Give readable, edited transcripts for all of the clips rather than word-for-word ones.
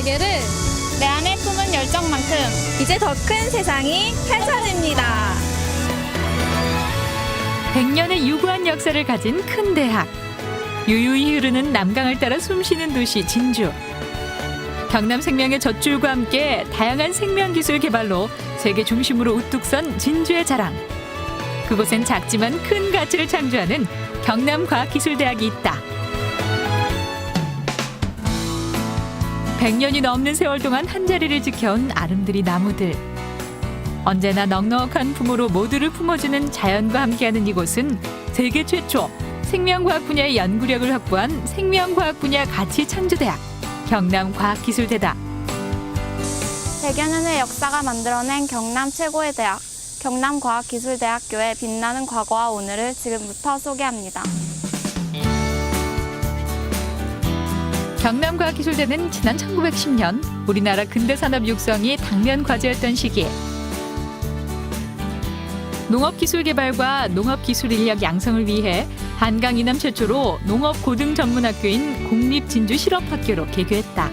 세계를 내 안에 품은 열정만큼 이제 더 큰 세상이 펼쳐집니다. 100년의 유구한 역사를 가진 큰 대학. 유유히 흐르는 남강을 따라 숨쉬는 도시 진주. 경남생명의 젖줄과 함께 다양한 생명기술 개발로 세계 중심으로 우뚝 선 진주의 자랑. 그곳엔 작지만 큰 가치를 창조하는 경남과학기술대학이 있다. 100년이 넘는 세월 동안 한자리를 지켜온 아름드리 나무들. 언제나 넉넉한 품으로 모두를 품어주는 자연과 함께하는 이곳은 세계 최초 생명과학 분야의 연구력을 확보한 생명과학 분야 가치 창조대학 경남과학기술대다. 100여 년의 역사가 만들어낸 경남 최고의 대학 경남과학기술대학교의 빛나는 과거와 오늘을 지금부터 소개합니다. 경남과학기술대는 지난 1910년 우리나라 근대산업 육성이 당면 과제였던 시기에 농업기술 개발과 농업기술 인력 양성을 위해 한강 이남 최초로 농업고등전문학교인 국립진주실업학교로 개교했다.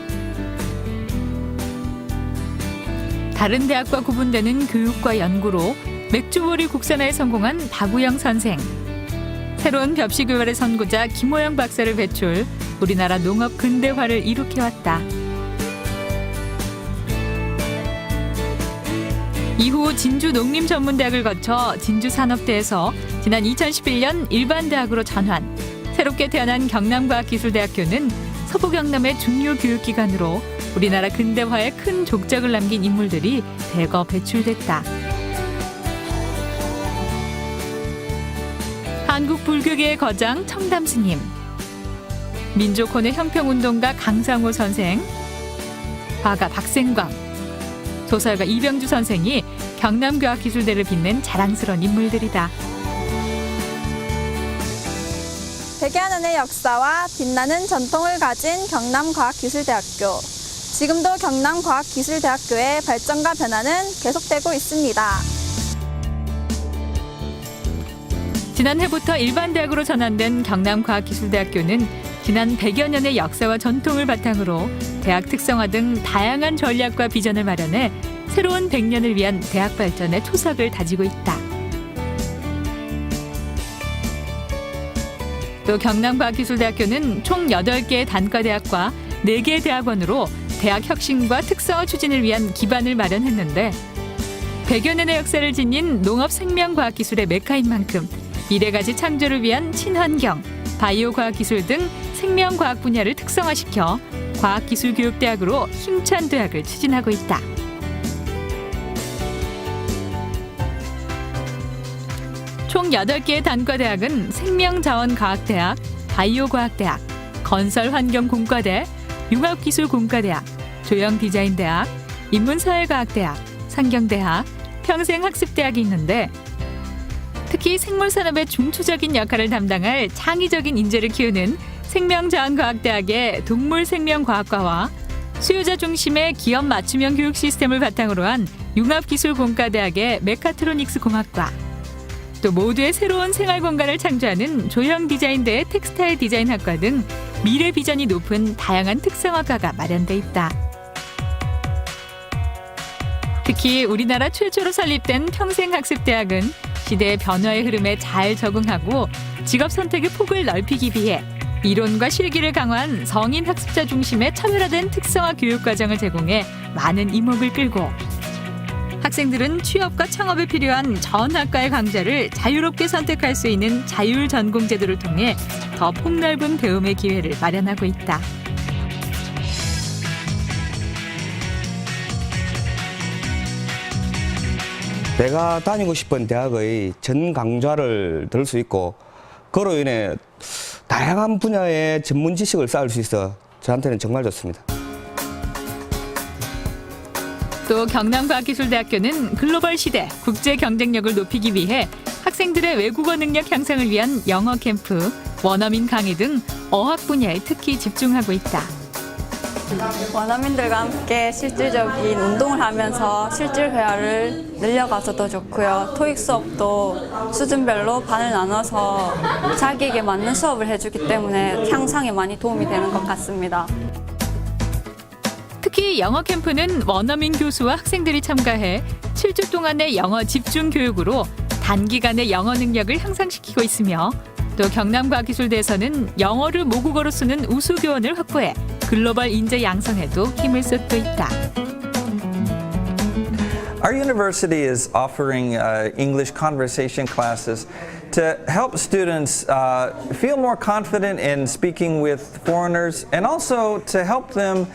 다른 대학과 구분되는 교육과 연구로 맥주보리 국산화에 성공한 박우영 선생. 새로운 벽시교활의 선구자 김호영 박사를 배출, 우리나라 농업 근대화를 이룩해왔다. 이후 진주농림전문대학을 거쳐 진주산업대에서 지난 2011년 일반대학으로 전환. 새롭게 태어난 경남과학기술대학교는 서부경남의 중요 교육기관으로 우리나라 근대화에 큰 족적을 남긴 인물들이 대거 배출됐다. 한국 불교계의 거장 청담스님, 민족혼의 형평운동가 강상호 선생, 화가 박생광, 소설가 이병주 선생이 경남과학기술대를 빛낸 자랑스러운 인물들이다. 100여 년의 역사와 빛나는 전통을 가진 경남과학기술대학교. 지금도 경남과학기술대학교의 발전과 변화는 계속되고 있습니다. 지난해부터 일반대학으로 전환된 경남과학기술대학교는 지난 100여 년의 역사와 전통을 바탕으로 대학 특성화 등 다양한 전략과 비전을 마련해 새로운 100년을 위한 대학 발전의 초석을 다지고 있다. 또 경남과학기술대학교는 총 8개의 단과대학과 4개의 대학원으로 대학 혁신과 특성화 추진을 위한 기반을 마련했는데 100여 년의 역사를 지닌 농업생명과학기술의 메카인 만큼 미래가치 창조를 위한 친환경, 바이오과학기술 등 생명과학 분야를 특성화시켜 과학기술교육대학으로 힘찬 대학을 추진하고 있다. 총 8개의 단과대학은 생명자원과학대학, 바이오과학대학, 건설환경공과대, 융합기술공과대학, 조형디자인대학, 인문사회과학대학, 상경대학, 평생학습대학이 있는데 특히 생물산업의 중추적인 역할을 담당할 창의적인 인재를 키우는 생명자원과학대학의 동물생명과학과와 수요자 중심의 기업 맞춤형 교육 시스템을 바탕으로 한 융합기술공과대학의 메카트로닉스공학과, 또 모두의 새로운 생활공간을 창조하는 조형디자인대의 텍스타일 디자인학과 등 미래 비전이 높은 다양한 특성학과가 마련돼 있다. 특히 우리나라 최초로 설립된 평생학습대학은 시대의 변화의 흐름에 잘 적응하고 직업 선택의 폭을 넓히기 위해 이론과 실기를 강화한 성인 학습자 중심의 차별화된 특성화 교육 과정을 제공해 많은 이목을 끌고 학생들은 취업과 창업에 필요한 전 학과의 강좌를 자유롭게 선택할 수 있는 자율 전공 제도를 통해 더 폭넓은 배움의 기회를 마련하고 있다. 내가 다니고 싶은 대학의 전 강좌를 들을 수 있고 그로 인해 다양한 분야의 전문 지식을 쌓을 수 있어 저한테는 정말 좋습니다. 또 경남과학기술대학교는 글로벌 시대 국제 경쟁력을 높이기 위해 학생들의 외국어 능력 향상을 위한 영어 캠프, 원어민 강의 등 어학 분야에 특히 집중하고 있다. 원어민들과 함께 실질적인 운동을 하면서 실질 회화를 늘려가서 더 좋고요. 토익 수업도 수준별로 반을 나눠서 자기에게 맞는 수업을 해주기 때문에 향상에 많이 도움이 되는 것 같습니다. 특히 영어 캠프는 원어민 교수와 학생들이 참가해 7주 동안의 영어 집중 교육으로 단기간에 영어 능력을 향상시키고 있으며 또 경남과학기술대에서는 영어를 모국어로 쓰는 우수 교원을 확보해 글로벌 인재 양성에도 힘을 쏟고 있다. Our university is offering English conversation classes to help students feel more confident in speaking with foreigners and also to help them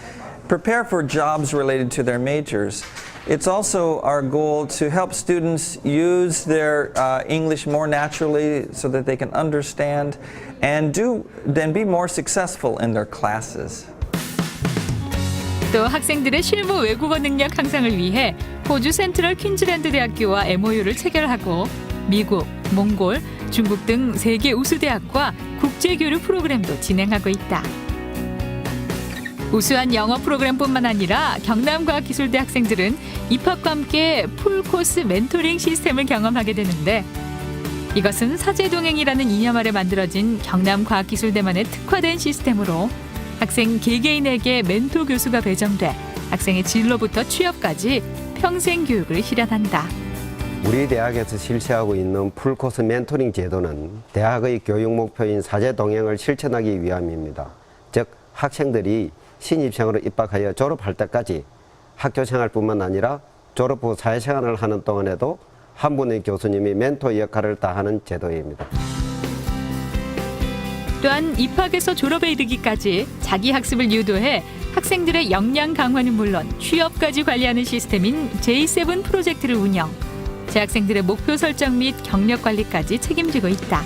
prepare for jobs related to their majors. It's also our goal to help students use their English more naturally so that they can understand and be more successful in their classes. 또 학생들의 실무 외국어 능력 향상을 위해 호주 센트럴 퀸즐랜드 대학교와 MOU를 체결하고 미국, 몽골, 중국 등 세계 우수 대학과 국제 교류 프로그램도 진행하고 있다. 우수한 영어 프로그램뿐만 아니라 경남과학기술대 학생들은 입학과 함께 풀코스 멘토링 시스템을 경험하게 되는데 이것은 사제동행이라는 이념 아래 만들어진 경남과학기술대만의 특화된 시스템으로 학생 개개인에게 멘토 교수가 배정돼 학생의 진로부터 취업까지 평생 교육을 실현한다. 우리 대학에서 실시하고 있는 풀코스 멘토링 제도는 대학의 교육 목표인 사제 동행을 실천하기 위함입니다. 즉 학생들이 신입생으로 입학하여 졸업할 때까지 학교 생활뿐만 아니라 졸업 후 사회생활을 하는 동안에도 한 분의 교수님이 멘토 역할을 다하는 제도입니다. 또한 입학에서 졸업에 이르기까지 자기 학습을 유도해 학생들의 역량 강화는 물론 취업까지 관리하는 시스템인 J7 프로젝트를 운영, 재학생들의 목표 설정 및 경력 관리까지 책임지고 있다.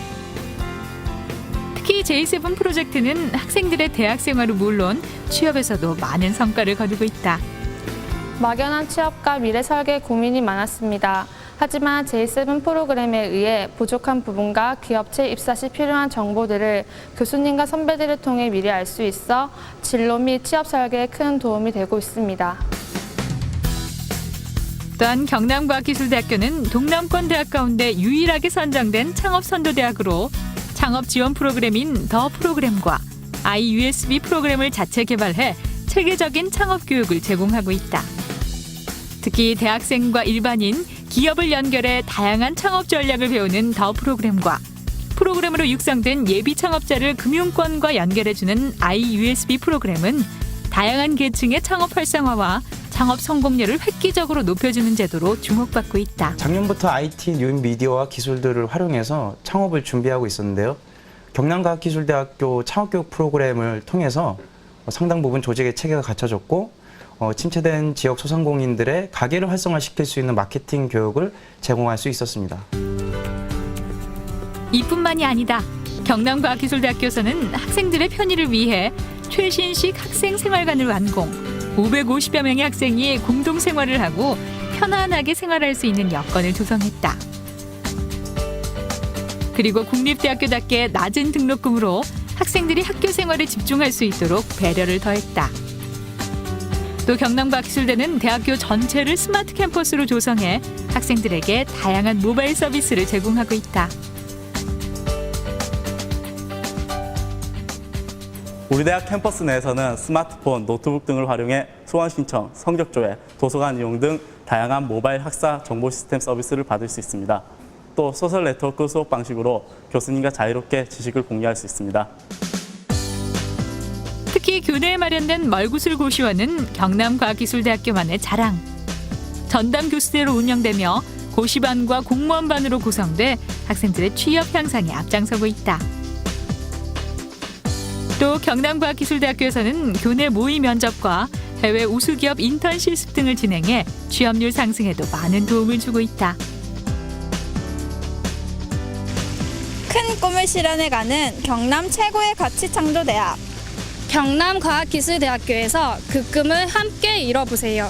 특히 J7 프로젝트는 학생들의 대학 생활은 물론 취업에서도 많은 성과를 거두고 있다. 막연한 취업과 미래 설계에 고민이 많았습니다. 하지만 J7 프로그램에 의해 부족한 부분과 기업체 입사 시 필요한 정보들을 교수님과 선배들을 통해 미리 알 수 있어 진로 및 취업 설계에 큰 도움이 되고 있습니다. 또한 경남과학기술대학교는 동남권 대학 가운데 유일하게 선정된 창업선도대학으로 창업 지원 프로그램인 더 프로그램과 iUSB 프로그램을 자체 개발해 체계적인 창업 교육을 제공하고 있다. 특히 대학생과 일반인, 기업을 연결해 다양한 창업 전략을 배우는 더 프로그램과 프로그램으로 육성된 예비 창업자를 금융권과 연결해주는 iUSB 프로그램은 다양한 계층의 창업 활성화와 창업 성공률을 획기적으로 높여주는 제도로 주목받고 있다. 작년부터 IT, 뉴미디어와 기술들을 활용해서 창업을 준비하고 있었는데요. 경남과학기술대학교 창업교육 프로그램을 통해서 상당 부분 조직의 체계가 갖춰졌고 침체된 지역 소상공인들의 가게를 활성화시킬 수 있는 마케팅 교육을 제공할 수 있었습니다. 이뿐만이 아니다. 경남과학기술대학교에서는 학생들의 편의를 위해 최신식 학생생활관을 완공, 550여 명의 학생이 공동생활을 하고 편안하게 생활할 수 있는 여건을 조성했다. 그리고 국립대학교답게 낮은 등록금으로 학생들이 학교 생활에 집중할 수 있도록 배려를 더했다. 또 경남과학기술대는 대학교 전체를 스마트 캠퍼스로 조성해 학생들에게 다양한 모바일 서비스를 제공하고 있다. 우리 대학 캠퍼스 내에서는 스마트폰, 노트북 등을 활용해 소원 신청, 성적 조회, 도서관 이용 등 다양한 모바일 학사 정보 시스템 서비스를 받을 수 있습니다. 또 소셜 네트워크 수업 방식으로 교수님과 자유롭게 지식을 공유할 수 있습니다. 특히 교내에 마련된 멀구슬 고시원은 경남과학기술대학교만의 자랑. 전담 교수대로 운영되며 고시반과 공무원반으로 구성돼 학생들의 취업 향상에 앞장서고 있다. 또 경남과학기술대학교에서는 교내 모의 면접과 해외 우수기업 인턴 실습 등을 진행해 취업률 상승에도 많은 도움을 주고 있다. 큰 꿈을 실현해가는 경남 최고의 가치창조대학. 경남과학기술대학교에서 그 꿈을 함께 이뤄보세요.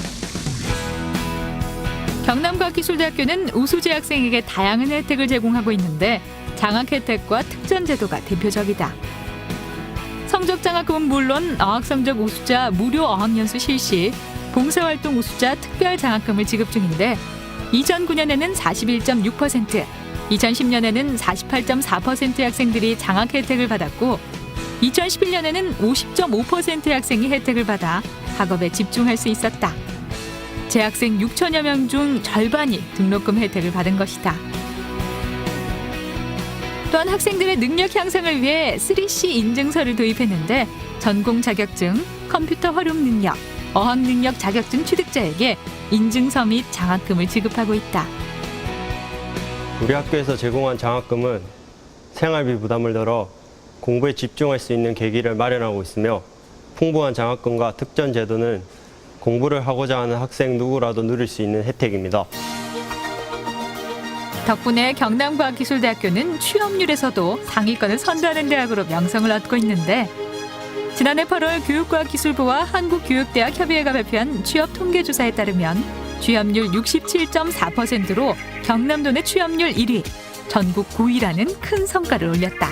경남과학기술대학교는 우수 재학생에게 다양한 혜택을 제공하고 있는데 장학 혜택과 특전 제도가 대표적이다. 성적 장학금은 물론 어학성적 우수자 무료 어학연수 실시, 봉사활동 우수자 특별 장학금을 지급 중인데 2009년에는 41.6%, 2010년에는 48.4%의 학생들이 장학 혜택을 받았고 2011년에는 50.5%의 학생이 혜택을 받아 학업에 집중할 수 있었다. 재학생 6천여 명 중 절반이 등록금 혜택을 받은 것이다. 또한 학생들의 능력 향상을 위해 3C 인증서를 도입했는데 전공 자격증, 컴퓨터 활용 능력, 어학 능력 자격증 취득자에게 인증서 및 장학금을 지급하고 있다. 우리 학교에서 제공한 장학금은 생활비 부담을 덜어 공부에 집중할 수 있는 계기를 마련하고 있으며 풍부한 장학금과 특전 제도는 공부를 하고자 하는 학생 누구라도 누릴 수 있는 혜택입니다. 덕분에 경남과학기술대학교는 취업률에서도 상위권을 선도하는 대학으로 명성을 얻고 있는데 지난해 8월 교육과학기술부와 한국교육대학 협의회가 발표한 취업 통계조사에 따르면 취업률 67.4%로 경남도 내 취업률 1위, 전국 9위라는 큰 성과를 올렸다.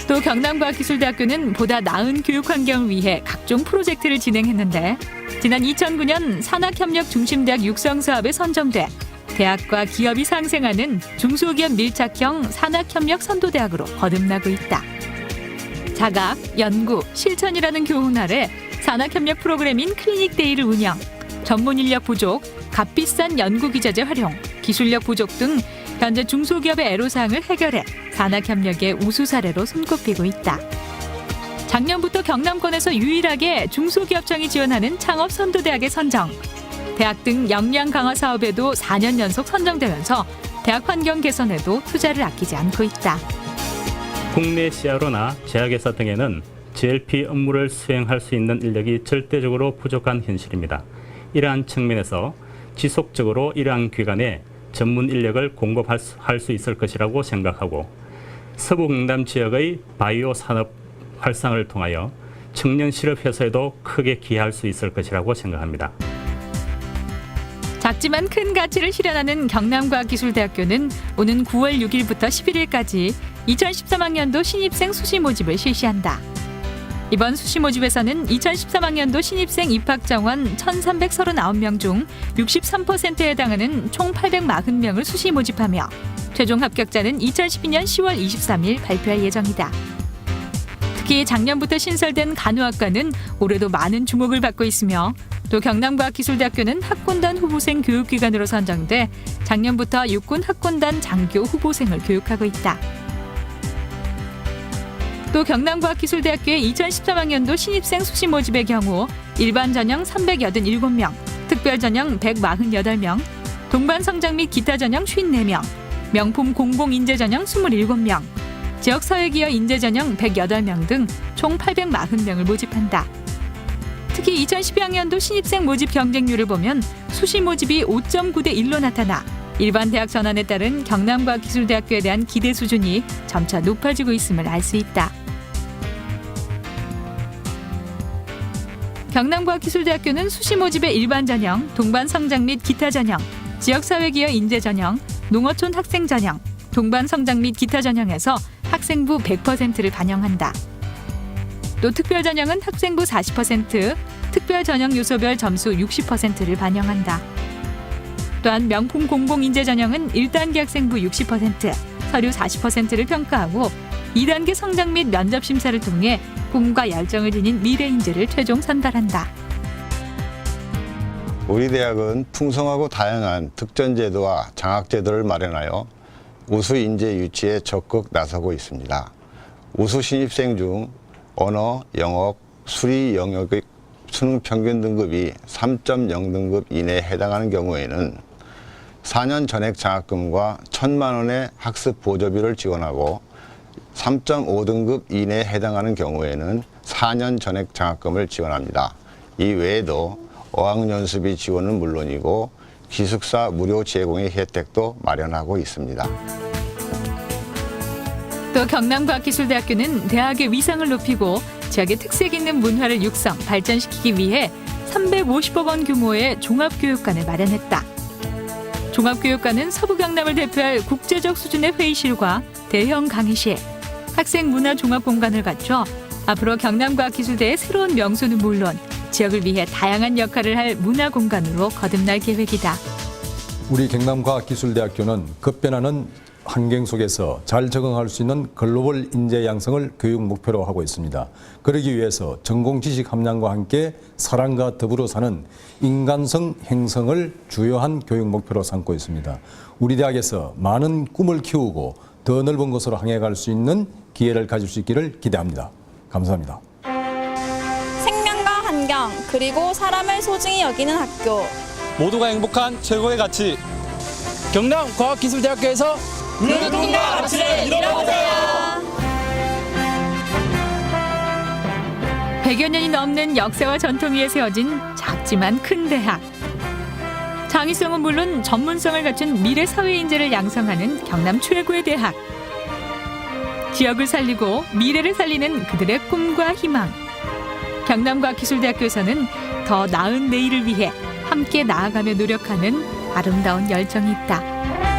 또 경남과학기술대학교는 보다 나은 교육 환경을 위해 각종 프로젝트를 진행했는데 지난 2009년 산학협력 중심대학 육성 사업에 선정돼 대학과 기업이 상생하는 중소기업 밀착형 산학협력 선도대학으로 거듭나고 있다. 자각, 연구, 실천이라는 교훈 아래 산학협력 프로그램인 클리닉데이를 운영, 전문 인력 부족, 값비싼 연구기자재 활용, 기술력 부족 등 현재 중소기업의 애로사항을 해결해 산학협력의 우수 사례로 손꼽히고 있다. 작년부터 경남권에서 유일하게 중소기업청이 지원하는 창업선도대학에 선정, 대학 등 역량 강화 사업에도 4년 연속 선정되면서 대학 환경 개선에도 투자를 아끼지 않고 있다. 국내 CRO나 제약회사 등에는 GLP 업무를 수행할 수 있는 인력이 절대적으로 부족한 현실입니다. 이러한 측면에서 지속적으로 이러한 기관에 전문 인력을 공급할 수 있을 것이라고 생각하고 서부 경남 지역의 바이오 산업 활성화를 통하여 청년 실업 회사에도 크게 기여할 수 있을 것이라고 생각합니다. 작지만 큰 가치를 실현하는 경남과학기술대학교는 오는 9월 6일부터 11일까지 2013학년도 신입생 수시 모집을 실시한다. 이번 수시 모집에서는 2013학년도 신입생 입학 정원 1,339명 중 63%에 해당하는 총 840명을 수시 모집하며 최종 합격자는 2012년 10월 23일 발표할 예정이다. 특히 작년부터 신설된 간호학과는 올해도 많은 주목을 받고 있으며 또 경남과학기술대학교는 학군단 후보생 교육기관으로 선정돼 작년부터 육군 학군단 장교 후보생을 교육하고 있다. 또 경남과학기술대학교의 2013학년도 신입생 수시 모집의 경우 일반 전형 387명, 특별 전형 148명, 동반 성장 및 기타 전형 54명, 명품 공공 인재 전형 27명, 지역 사회기업 인재 전형 108명 등 총 840명을 모집한다. 특히 2012학년도 신입생 모집 경쟁률을 보면 수시 모집이 5.9대 1로 나타나 일반 대학 전환에 따른 경남과학기술대학교에 대한 기대 수준이 점차 높아지고 있음을 알 수 있다. 경남과학기술대학교는 수시 모집의 일반 전형, 동반 성장 및 기타 전형, 지역사회기업 인재 전형, 농어촌 학생 전형, 동반 성장 및 기타 전형에서 학생부 100%를 반영한다. 또 특별 전형은 학생부 40%, 특별 전형 요소별 점수 60%를 반영한다. 또한 명품 공공 인재 전형은 1단계 학생부 60%, 서류 40%를 평가하고 2단계 성장 및 면접 심사를 통해 꿈과 열정을 지닌 미래 인재를 최종 선발한다. 우리 대학은 풍성하고 다양한 특전 제도와 장학 제도를 마련하여 우수 인재 유치에 적극 나서고 있습니다. 우수 신입생 중 언어, 영어, 수리 영역의 수능 평균 등급이 3.0 등급 이내에 해당하는 경우에는 4년 전액 장학금과 1,000만 원의 학습 보조비를 지원하고 3.5 등급 이내에 해당하는 경우에는 4년 전액 장학금을 지원합니다. 이 외에도 어학연수비 지원은 물론이고 기숙사 무료 제공의 혜택도 마련하고 있습니다. 또 경남과학기술대학교는 대학의 위상을 높이고 지역의 특색 있는 문화를 육성, 발전시키기 위해 350억 원 규모의 종합교육관을 마련했다. 종합교육관은 서부 경남을 대표할 국제적 수준의 회의실과 대형 강의실, 학생 문화 종합 공간을 갖춰 앞으로 경남과학기술대의 새로운 명소는 물론 지역을 위해 다양한 역할을 할 문화 공간으로 거듭날 계획이다. 우리 경남과학기술대학교는 급변하는 환경 속에서 잘 적응할 수 있는 글로벌 인재 양성을 교육 목표로 하고 있습니다. 그러기 위해서 전공 지식 함량과 함께 사람과 더불어 사는 인간성 형성을 주요한 교육 목표로 삼고 있습니다. 우리 대학에서 많은 꿈을 키우고 더 넓은 곳으로 향해 갈 수 있는 기회를 가질 수 있기를 기대합니다. 감사합니다. 생명과 환경, 그리고 사람을 소중히 여기는 학교. 모두가 행복한 최고의 가치. 경남과학기술대학교에서 그 꿈과 가치를 이뤄보세요. 100여 년이 넘는 역사와 전통 위에 세워진 작지만 큰 대학. 창의성은 물론 전문성을 갖춘 미래 사회 인재를 양성하는 경남 최고의 대학. 지역을 살리고 미래를 살리는 그들의 꿈과 희망. 경남과학기술대학교에서는 더 나은 내일을 위해 함께 나아가며 노력하는 아름다운 열정이 있다.